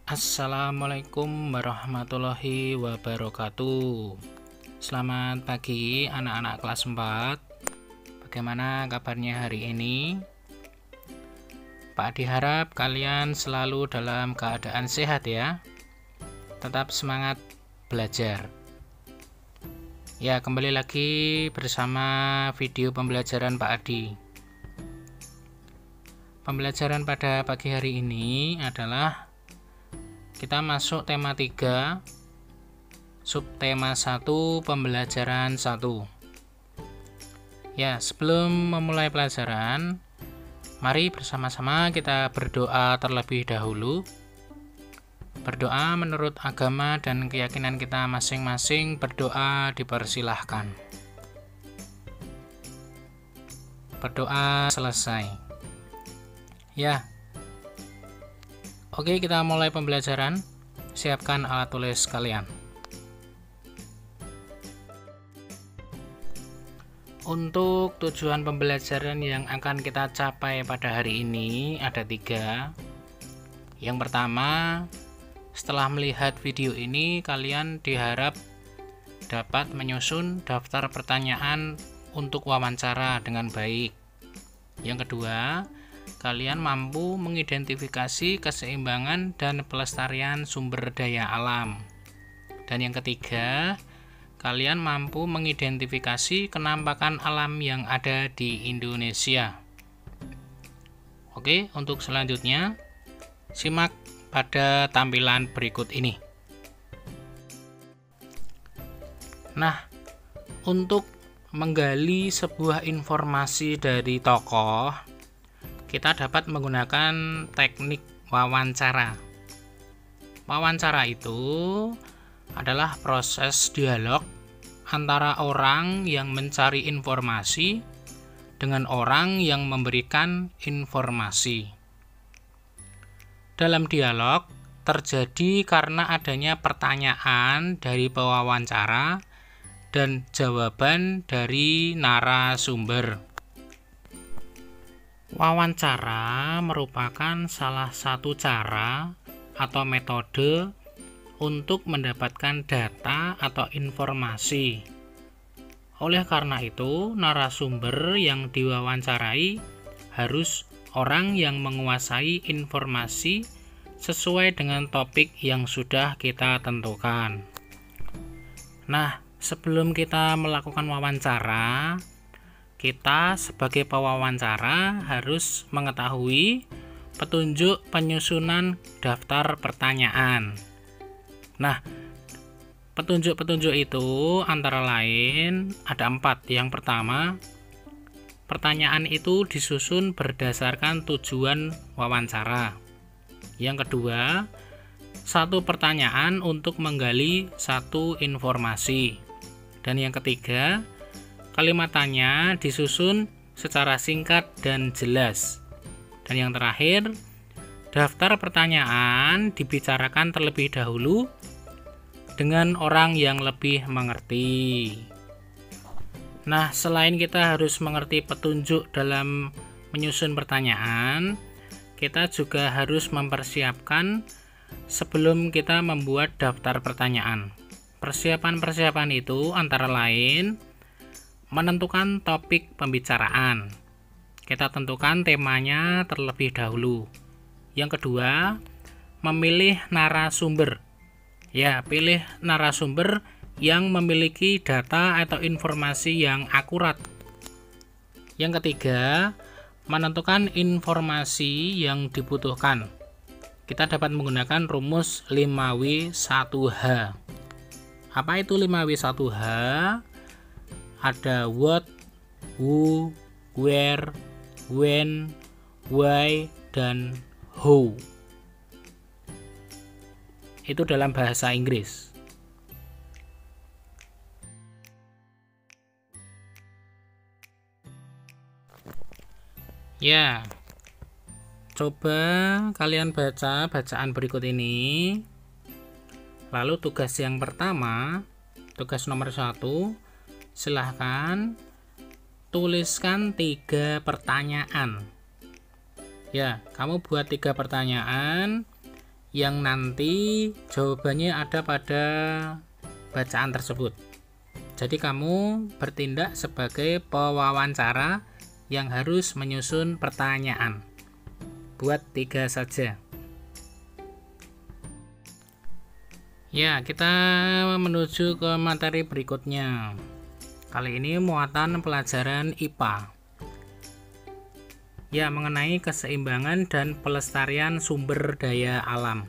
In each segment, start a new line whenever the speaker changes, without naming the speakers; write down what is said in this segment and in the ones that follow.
Assalamualaikum warahmatullahi wabarakatuh. Selamat pagi anak-anak kelas 4. Bagaimana kabarnya hari ini? Pak Adi harap kalian selalu dalam keadaan sehat ya. Tetap semangat belajar. Ya, kembali lagi bersama video pembelajaran Pak Adi. Pembelajaran pada pagi hari ini adalah kita masuk tema 3, subtema 1, pembelajaran 1. Ya, sebelum memulai pelajaran, mari bersama-sama kita berdoa terlebih dahulu. Berdoa menurut agama dan keyakinan kita masing-masing, berdoa dipersilahkan. Berdoa selesai. Ya. Oke, kita mulai pembelajaran. Siapkan alat tulis kalian. Untuk tujuan pembelajaran yang akan kita capai pada hari ini ada 3. Yang pertama, setelah melihat video ini, kalian diharap dapat menyusun daftar pertanyaan untuk wawancara dengan baik. Yang kedua, kalian mampu mengidentifikasi keseimbangan dan pelestarian sumber daya alam. Dan yang ketiga, kalian mampu mengidentifikasi kenampakan alam yang ada di Indonesia. Oke, untuk selanjutnya, simak pada tampilan berikut ini. Nah, untuk menggali sebuah informasi dari tokoh, kita dapat menggunakan teknik wawancara. Wawancara itu adalah proses dialog antara orang yang mencari informasi dengan orang yang memberikan informasi. Dalam dialog terjadi karena adanya pertanyaan dari pewawancara dan jawaban dari narasumber. Wawancara merupakan salah satu cara atau metode untuk mendapatkan data atau informasi. Oleh karena itu, narasumber yang diwawancarai harus orang yang menguasai informasi sesuai dengan topik yang sudah kita tentukan. Nah, sebelum kita melakukan wawancara, kita sebagai pewawancara harus mengetahui petunjuk penyusunan daftar pertanyaan. Nah, petunjuk-petunjuk itu antara lain ada 4. Yang pertama, pertanyaan itu disusun berdasarkan tujuan wawancara. Yang kedua, satu pertanyaan untuk menggali satu informasi. Dan yang ketiga, kalimat tanya disusun secara singkat dan jelas. Dan yang terakhir, daftar pertanyaan dibicarakan terlebih dahulu dengan orang yang lebih mengerti. Nah, selain kita harus mengerti petunjuk dalam menyusun pertanyaan, kita juga harus mempersiapkan sebelum kita membuat daftar pertanyaan. Persiapan-persiapan itu antara lain menentukan topik pembicaraan. Kita tentukan temanya terlebih dahulu. Yang kedua, memilih narasumber. Ya, pilih narasumber yang memiliki data atau informasi yang akurat. Yang ketiga, menentukan informasi yang dibutuhkan. Kita dapat menggunakan rumus 5W1H. Apa itu 5W1H? Ada what, who, where, when, why, dan how. Itu dalam bahasa Inggris. Ya, coba kalian baca bacaan berikut ini. Lalu tugas yang pertama, tugas nomor 1, silahkan tuliskan 3 pertanyaan. Ya, kamu buat 3 pertanyaan yang nanti jawabannya ada pada bacaan tersebut. Jadi kamu bertindak sebagai pewawancara yang harus menyusun pertanyaan. Buat 3 saja. Ya, kita menuju ke materi berikutnya. Kali ini muatan pelajaran IPA. Ya, mengenai keseimbangan dan pelestarian sumber daya alam.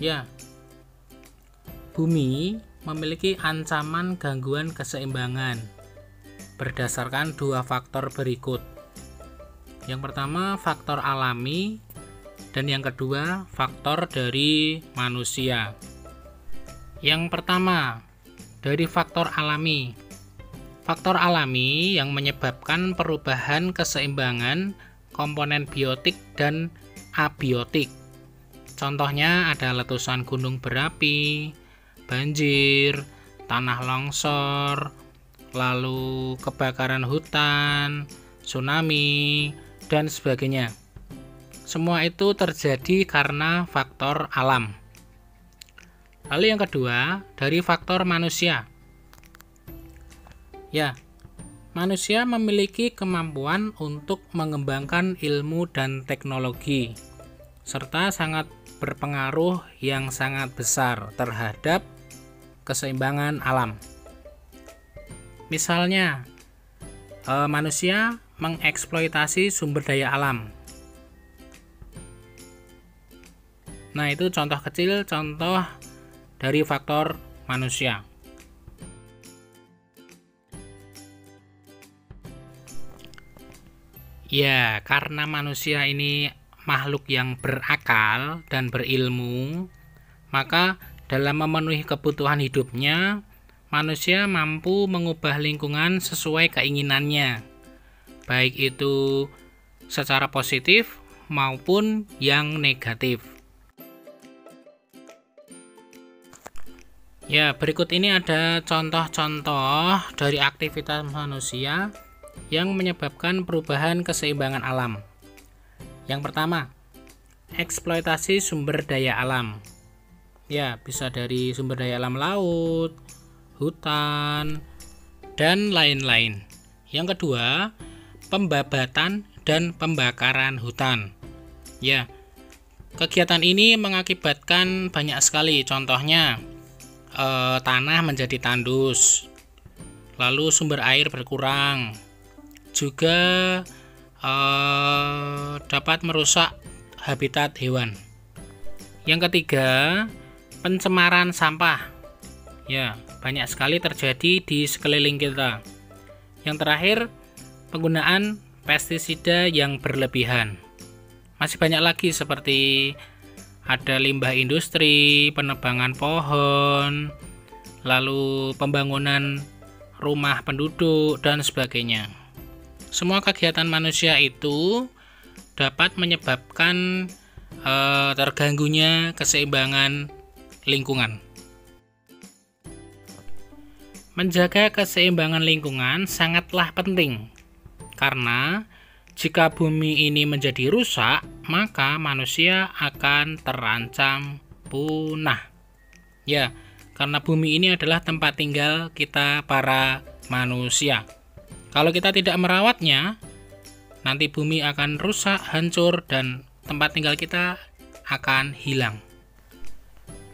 Ya, bumi memiliki ancaman gangguan keseimbangan berdasarkan 2 faktor berikut. Yang pertama, faktor alami, dan yang kedua, faktor dari manusia. Yang pertama, dari faktor alami. Faktor alami yang menyebabkan perubahan keseimbangan komponen biotik dan abiotik. Contohnya ada letusan gunung berapi, banjir, tanah longsor, lalu kebakaran hutan, tsunami, dan sebagainya. Semua itu terjadi karena faktor alam. Lalu yang kedua, dari faktor manusia. Ya, manusia memiliki kemampuan untuk mengembangkan ilmu dan teknologi, serta sangat berpengaruh yang sangat besar terhadap keseimbangan alam. Misalnya, manusia mengeksploitasi sumber daya alam. Nah, itu contoh kecil, contoh dari faktor manusia. Ya, karena manusia ini makhluk yang berakal dan berilmu, maka dalam memenuhi kebutuhan hidupnya, manusia mampu mengubah lingkungan sesuai keinginannya, baik itu secara positif maupun yang negatif. Ya, berikut ini ada contoh-contoh dari aktivitas manusia yang menyebabkan perubahan keseimbangan alam. Yang pertama, eksploitasi sumber daya alam. Ya, bisa dari sumber daya alam laut, hutan, dan lain-lain. Yang kedua, pembabatan dan pembakaran hutan. Ya, kegiatan ini mengakibatkan banyak sekali. Contohnya, tanah menjadi tandus, lalu sumber air berkurang, juga dapat merusak habitat hewan. Yang ketiga, pencemaran sampah. Ya, banyak sekali terjadi di sekeliling kita. Yang terakhir, penggunaan pestisida yang berlebihan. Masih banyak lagi seperti ada limbah industri, penebangan pohon, lalu pembangunan rumah penduduk, dan sebagainya. Semua kegiatan manusia itu dapat menyebabkan terganggunya keseimbangan lingkungan. Menjaga keseimbangan lingkungan sangatlah penting, karena jika bumi ini menjadi rusak, maka manusia akan terancam punah. Ya, karena bumi ini adalah tempat tinggal kita para manusia. Kalau kita tidak merawatnya, nanti bumi akan rusak, hancur, dan tempat tinggal kita akan hilang.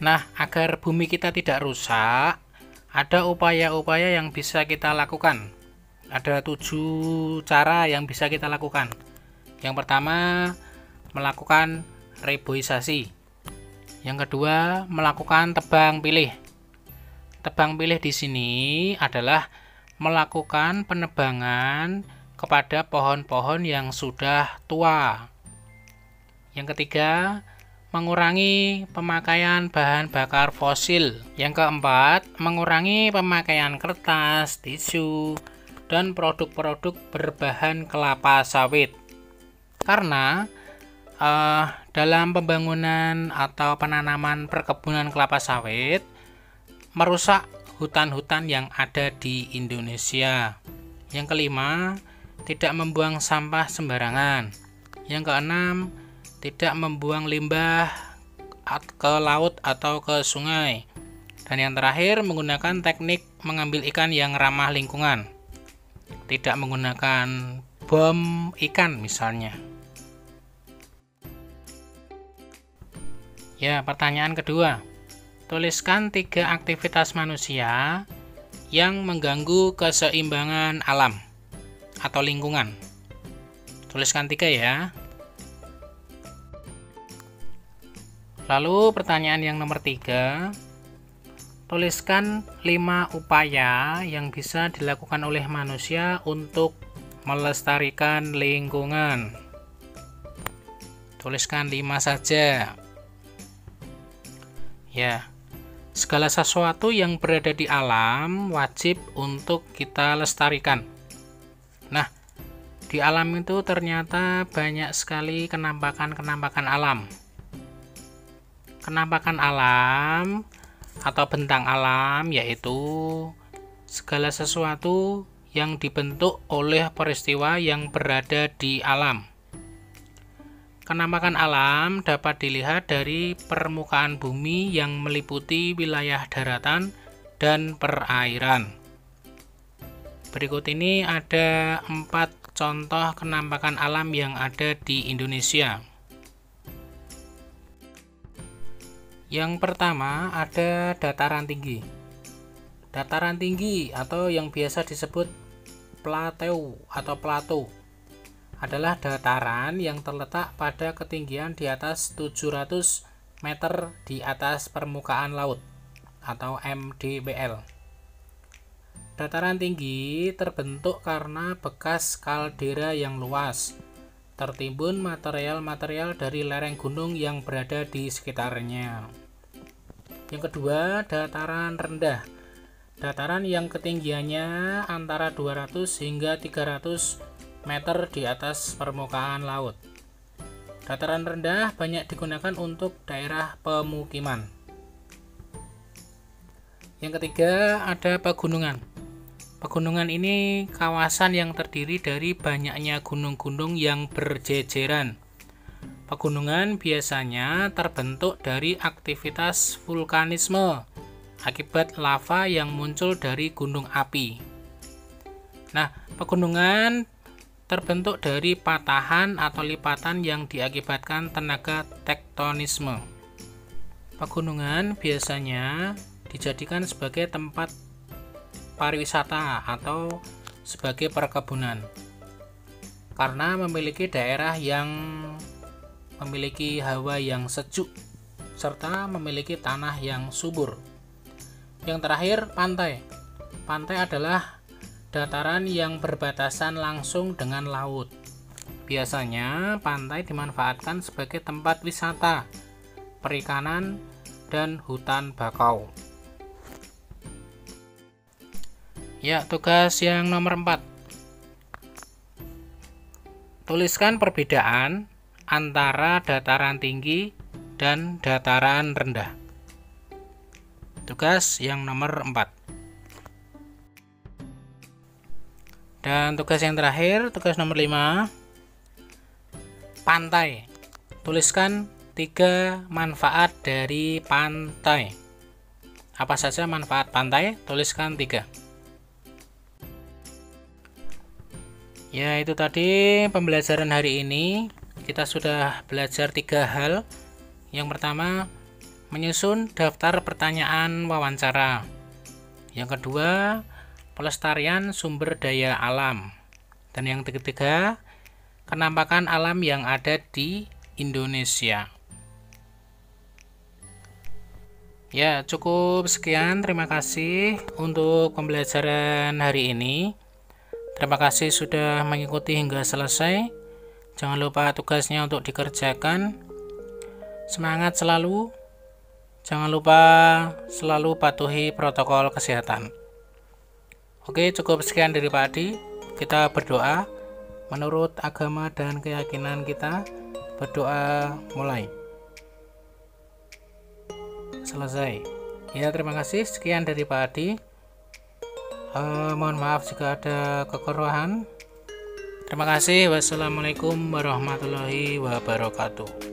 Nah, agar bumi kita tidak rusak, ada upaya-upaya yang bisa kita lakukan. Ada 7 cara yang bisa kita lakukan. Yang pertama, melakukan reboisasi. Yang kedua, melakukan tebang pilih. Tebang pilih di sini adalah melakukan penebangan kepada pohon-pohon yang sudah tua. Yang ketiga, mengurangi pemakaian bahan bakar fosil. Yang keempat, mengurangi pemakaian kertas, tisu, dan produk-produk berbahan kelapa sawit. Karena dalam pembangunan atau penanaman perkebunan kelapa sawit merusak hutan-hutan yang ada di Indonesia. Yang kelima, tidak membuang sampah sembarangan. Yang keenam, tidak membuang limbah ke laut atau ke sungai. Dan yang terakhir, menggunakan teknik mengambil ikan yang ramah lingkungan. Tidak menggunakan bom ikan misalnya. Ya, pertanyaan kedua. Tuliskan 3 aktivitas manusia yang mengganggu keseimbangan alam atau lingkungan. Tuliskan 3 ya. Lalu pertanyaan yang nomor 3. Tuliskan 5 upaya yang bisa dilakukan oleh manusia untuk melestarikan lingkungan. Tuliskan 5 saja. Ya, segala sesuatu yang berada di alam wajib untuk kita lestarikan. Nah, di alam itu ternyata banyak sekali kenampakan-kenampakan alam. Kenampakan alam atau bentang alam yaitu segala sesuatu yang dibentuk oleh peristiwa yang berada di alam. Kenampakan alam dapat dilihat dari permukaan bumi yang meliputi wilayah daratan dan perairan. Berikut ini ada 4 contoh kenampakan alam yang ada di Indonesia. Yang pertama ada dataran tinggi. Dataran tinggi atau yang biasa disebut plateau atau plato adalah dataran yang terletak pada ketinggian di atas 700 meter di atas permukaan laut atau MDPL. Dataran tinggi terbentuk karena bekas kaldera yang luas, tertimbun material-material dari lereng gunung yang berada di sekitarnya. Yang kedua, dataran rendah. Dataran yang ketinggiannya antara 200 hingga 300 meter di atas permukaan laut. Dataran rendah banyak digunakan untuk daerah pemukiman. Yang ketiga ada pegunungan. Pegunungan ini kawasan yang terdiri dari banyaknya gunung-gunung yang berjejeran. Pegunungan biasanya terbentuk dari aktivitas vulkanisme akibat lava yang muncul dari gunung api. Nah, pegunungan terbentuk dari patahan atau lipatan yang diakibatkan tenaga tektonisme. Pegunungan biasanya dijadikan sebagai tempat pariwisata atau sebagai perkebunan karena memiliki daerah yang memiliki hawa yang sejuk serta memiliki tanah yang subur. Yang terakhir, pantai. Pantai adalah dataran yang berbatasan langsung dengan laut. Biasanya pantai dimanfaatkan sebagai tempat wisata, perikanan, dan hutan bakau. Ya, tugas yang nomor 4. Tuliskan perbedaan antara dataran tinggi dan dataran rendah. Tugas yang nomor 4. Dan tugas yang terakhir, tugas nomor 5. Pantai. Tuliskan 3 manfaat dari pantai. Apa saja manfaat pantai? Tuliskan 3. Ya, itu tadi pembelajaran hari ini. Kita sudah belajar 3 hal. Yang pertama, menyusun daftar pertanyaan wawancara. Yang kedua, pelestarian sumber daya alam. Dan yang ketiga, kenampakan alam yang ada di Indonesia. Ya, cukup sekian. Terima kasih untuk pembelajaran hari ini. Terima kasih sudah mengikuti hingga selesai. Jangan lupa tugasnya untuk dikerjakan. Semangat selalu. Jangan lupa selalu patuhi protokol kesehatan. Oke, cukup sekian dari Pak Adi. Kita berdoa menurut agama dan keyakinan kita. Berdoa mulai. Selesai. Ya, terima kasih. Sekian dari Pak Adi. Mohon maaf jika ada kekurangan. Terima kasih. Wassalamualaikum warahmatullahi wabarakatuh.